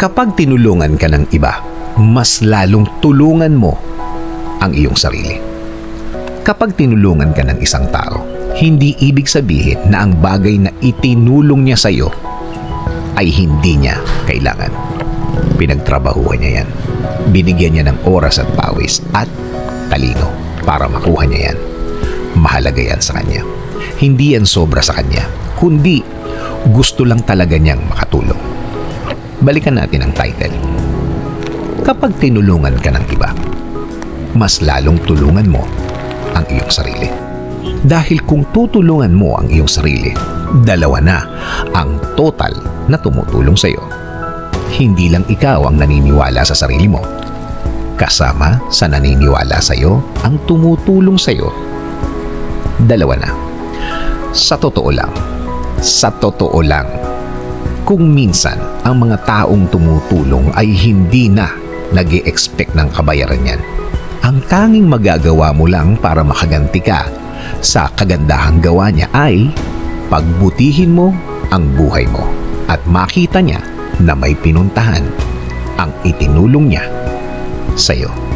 Kapag tinulungan ka ng iba, mas lalong tulungan mo ang iyong sarili. Kapag tinulungan ka ng isang tao, hindi ibig sabihin na ang bagay na itinulong niya sa iyo ay hindi niya kailangan. Pinagtrabahuhan niya yan. Binigyan niya ng oras at pawis at talino para makuha niya yan. Mahalaga yan sa kanya. Hindi yan sobra sa kanya, kundi gusto lang talaga niyang makatulong. Balikan natin ang title. Kapag tinulungan ka ng iba, mas lalong tulungan mo ang iyong sarili. Dahil kung tutulungan mo ang iyong sarili, dalawa na ang total na tumutulong sa iyo. Hindi lang ikaw ang naniniwala sa sarili mo. Kasama sa naniniwala sa iyo ang tumutulong sa iyo. Dalawa na. Sa totoo lang, kung minsan ang mga taong tumutulong ay hindi na nag-e-expect ng kabayaran yan, ang tanging magagawa mo lang para makaganti ka sa kagandahang gawa niya ay pagbutihin mo ang buhay mo at makita niya na may pinuntahan ang itinulong niya sa iyo.